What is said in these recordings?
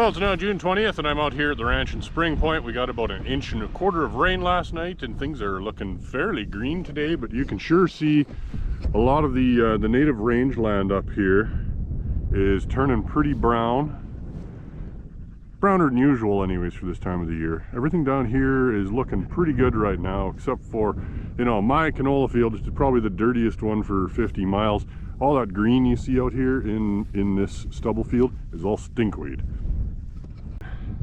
Well, it's now June 20th and I'm out here at the ranch in Spring Point. We got about 1.25 inches of rain last night and things are looking fairly green today, but you can sure see a lot of the native rangeland up here is turning pretty brown. Browner than usual anyways for this time of the year. Everything down here is looking pretty good right now, except for, you know, my canola field is probably the dirtiest one for 50 miles. All that green you see out here in this stubble field is all stinkweed.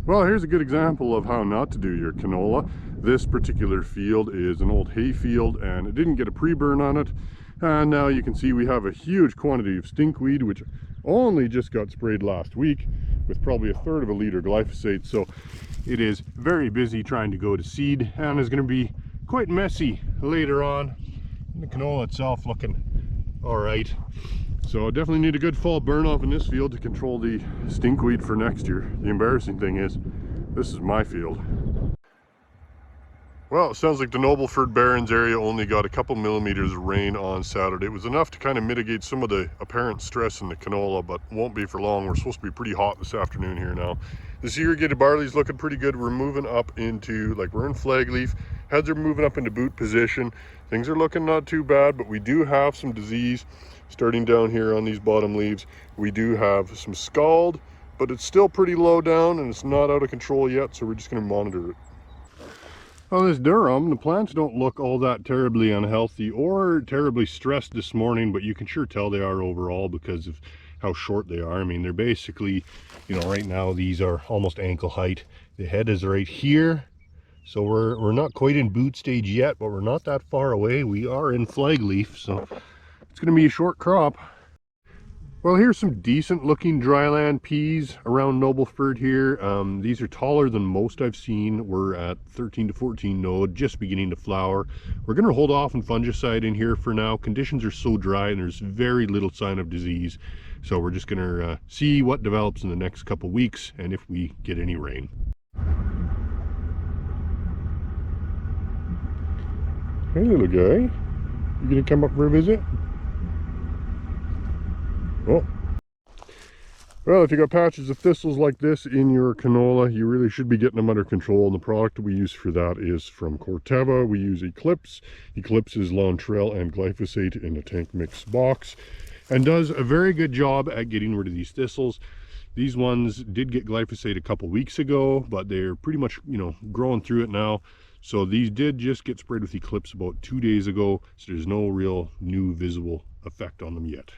Well, here's a good example of how not to do your canola. This particular field is an old hay field and it didn't get a pre-burn on it. And now you can see we have a huge quantity of stinkweed, which only just got sprayed last week with probably 1/3 of a liter glyphosate. So it is very busy trying to go to seed and is going to be quite messy later on. And the canola itself looking all right. So definitely need a good fall burn off in this field to control the stinkweed for next year. The embarrassing thing is, this is my field. Well, it sounds like the Nobleford Barrens area only got a couple millimeters of rain on Saturday. It was enough to kind of mitigate some of the apparent stress in the canola, but won't be for long. We're supposed to be pretty hot this afternoon here now. This irrigated barley's looking pretty good. We're moving up into, like, we're in flag leaf. Heads are moving up into boot position. Things are looking not too bad, but we do have some disease starting down here on these bottom leaves. We do have some scald, but it's still pretty low down and it's not out of control yet, so we're just going to monitor it. On this durum, the plants don't look all that terribly unhealthy or terribly stressed this morning, but you can sure tell they are overall because of how short they are. I mean, they're basically, you know, right now these are almost ankle height. The head is right here, so we're not quite in boot stage yet, but we're not that far away. We are in flag leaf, so it's going to be a short crop. Well, here's some decent looking dryland peas around Nobleford here. These are taller than most I've seen. We're at 13 to 14 node, just beginning to flower. We're going to hold off on fungicide in here for now. Conditions are so dry and there's very little sign of disease. So we're just going to see what develops in the next couple weeks and if we get any rain. Hey little guy, you gonna come up for a visit? Oh. Well, if you got patches of thistles like this in your canola, you really should be getting them under control. And the product we use for that is from Corteva. We use Eclipse. Eclipse is Lawntrell and glyphosate in a tank mix box and does a very good job at getting rid of these thistles. These ones did get glyphosate a couple weeks ago, but they're pretty much, you know, growing through it now. So these did just get sprayed with Eclipse about 2 days ago. So there's no real new visible effect on them yet.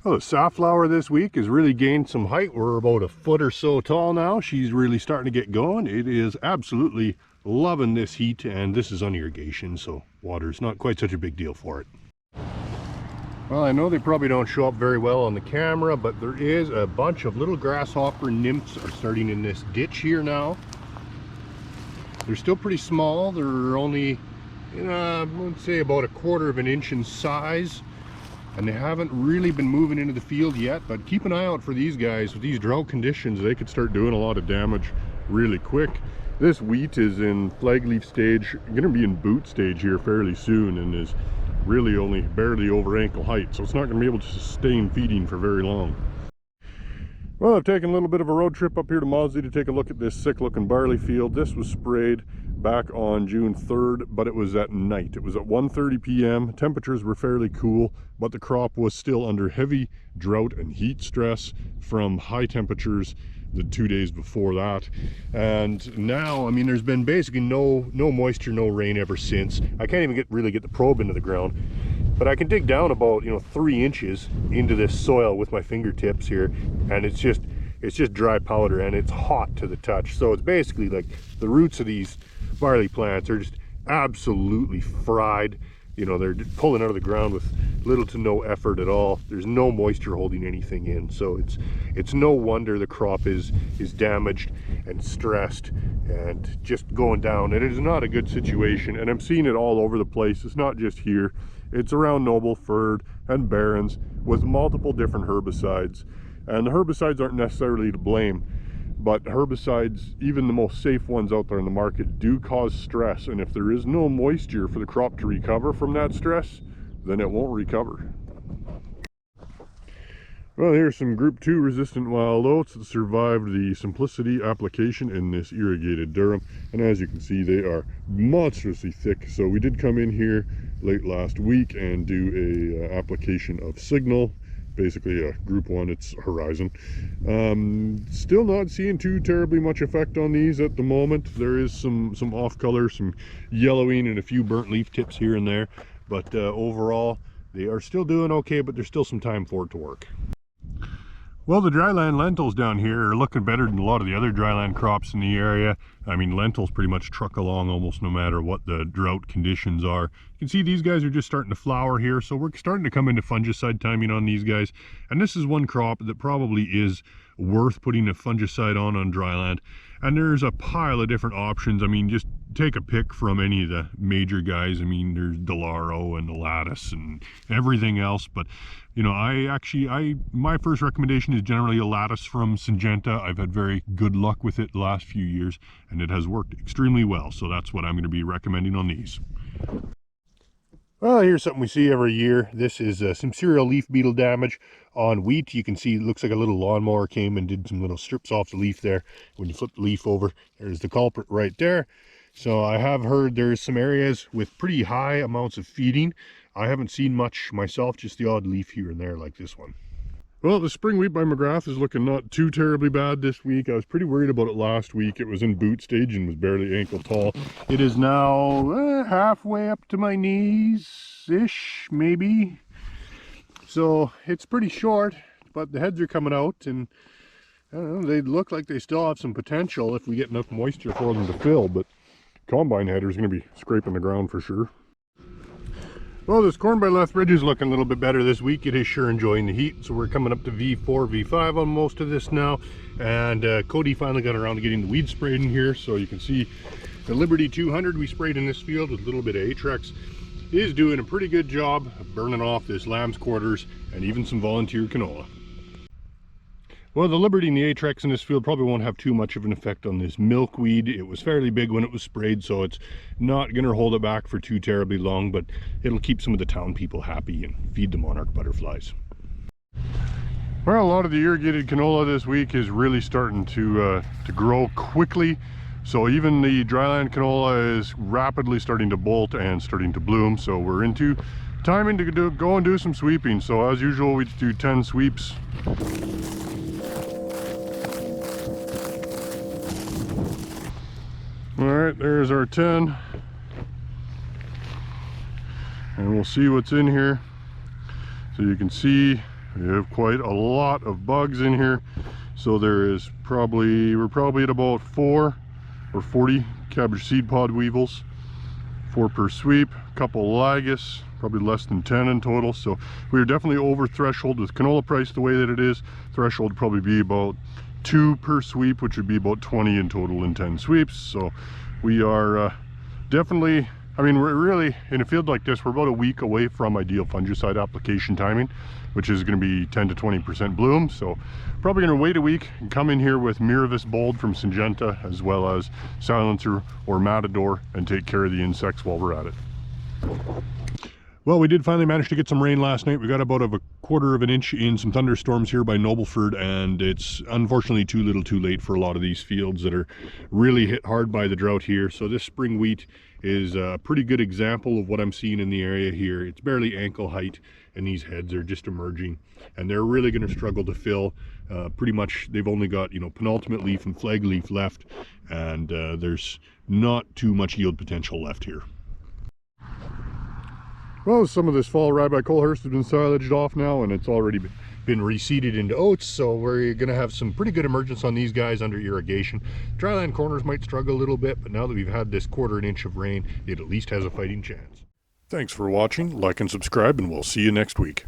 Well, the safflower this week has really gained some height. We're about 1 foot or so tall now. She's really starting to get going. It is absolutely loving this heat, and this is on irrigation, so water's not quite such a big deal for it. Well, I know they probably don't show up very well on the camera, but there is a bunch of little grasshopper nymphs are starting in this ditch here now. They're still pretty small. They're only, let's say about 1/4 inch in size. And they haven't really been moving into the field yet, but keep an eye out for these guys. With these drought conditions, they could start doing a lot of damage really quick. This wheat is in flag leaf stage, going to be in boot stage here fairly soon, and is really only barely over ankle height, so it's not going to be able to sustain feeding for very long. Well, I've taken a little bit of a road trip up here to Maudsley to take a look at this sick looking barley field. This was sprayed back on June 3rd, but it was at night. It was at 1:30 p.m. Temperatures were fairly cool, but the crop was still under heavy drought and heat stress from high temperatures the 2 days before that. And now, I mean, there's been basically no moisture, no rain ever since. I can't even really get the probe into the ground, but I can dig down about 3 inches into this soil with my fingertips here, and it's just dry powder and it's hot to the touch. So it's basically like the roots of these barley plants are just absolutely fried. You know, they're pulling out of the ground with little to no effort at all. There's no moisture holding anything in, so it's no wonder the crop is damaged and stressed and just going down. And it is not a good situation, and I'm seeing it all over the place. It's not just here, it's around Nobleford and Barrens with multiple different herbicides. And the herbicides aren't necessarily to blame, but herbicides, even the most safe ones out there in the market, do cause stress. And if there is no moisture for the crop to recover from that stress, then it won't recover. Well, here's some Group 2 resistant wild oats that survived the simplicity application in this irrigated durum. And as you can see, they are monstrously thick. So we did come in here late last week and do a application of Signal, basically a Group 1, it's Horizon. Still not seeing too terribly much effect on these at the moment. There is some off color, some yellowing, and a few burnt leaf tips here and there. But overall, they are still doing okay, but there's still some time for it to work. Well, the dryland lentils down here are looking better than a lot of the other dryland crops in the area. I mean, lentils pretty much truck along almost no matter what the drought conditions are. You can see these guys are just starting to flower here, so we're starting to come into fungicide timing on these guys. And this is one crop that probably is worth putting a fungicide on dryland. And there's a pile of different options. I mean, just take a pick from any of the major guys. I mean, there's Delaro and Lattice and everything else. But, you know, my first recommendation is generally a Lattice from Syngenta. I've had very good luck with it the last few years, and it has worked extremely well. So that's what I'm going to be recommending on these. Well, here's something we see every year. This is some cereal leaf beetle damage on wheat. You can see it looks like a little lawnmower came and did some little strips off the leaf there. When you flip the leaf over, there's the culprit right there. So I have heard there's some areas with pretty high amounts of feeding. I haven't seen much myself, just the odd leaf here and there like this one. Well, the spring wheat by McGrath is looking not too terribly bad this week. I was pretty worried about it last week. It was in boot stage and was barely ankle tall. It is now halfway up to my knees-ish, maybe. So it's pretty short, but the heads are coming out, and I don't know, they look like they still have some potential if we get enough moisture for them to fill, but combine header is going to be scraping the ground for sure. Well, this corn by Lethbridge is looking a little bit better this week. It is sure enjoying the heat, so we're coming up to V4, V5 on most of this now. And Cody finally got around to getting the weed sprayed in here, so you can see the Liberty 200 we sprayed in this field with a little bit of Atrex is doing a pretty good job of burning off this lamb's quarters and even some volunteer canola. Well, the Liberty and the Atrex in this field probably won't have too much of an effect on this milkweed. It was fairly big when it was sprayed, so it's not going to hold it back for too terribly long, but it'll keep some of the town people happy and feed the monarch butterflies. Well, a lot of the irrigated canola this week is really starting to grow quickly. So even the dryland canola is rapidly starting to bolt and starting to bloom. So we're into timing to go and do some sweeping. So as usual, we do 10 sweeps. All right, there's our 10. And we'll see what's in here. So you can see we have quite a lot of bugs in here. So we're probably at about 4 or 40 cabbage seed pod weevils, 4 per sweep, a couple Lagus, probably less than 10 in total. So we're definitely over threshold with canola price the way that it is. Threshold would probably be about 2 per sweep, which would be about 20 in total in 10 sweeps. So we are definitely, I mean, we're really in a field like this, we're about a week away from ideal fungicide application timing, which is going to be 10 to 20% bloom. So probably going to wait a week and come in here with Miravis Bold from Syngenta, as well as Silencer or Matador, and take care of the insects while we're at it. Well, we did finally manage to get some rain last night. We got about a quarter of an inch in some thunderstorms here by Nobleford, and it's unfortunately too little too late for a lot of these fields that are really hit hard by the drought here. So this spring wheat is a pretty good example of what I'm seeing in the area here. It's barely ankle height, and these heads are just emerging, and they're really going to struggle to fill. Pretty much they've only got, you know, penultimate leaf and flag leaf left, and there's not too much yield potential left here. Well, some of this fall rye by Colehurst has been silaged off now, and it's already been reseeded into oats, so we're going to have some pretty good emergence on these guys under irrigation. Dryland corners might struggle a little bit, but now that we've had this quarter inch of rain, it at least has a fighting chance. Thanks for watching, like and subscribe, and we'll see you next week.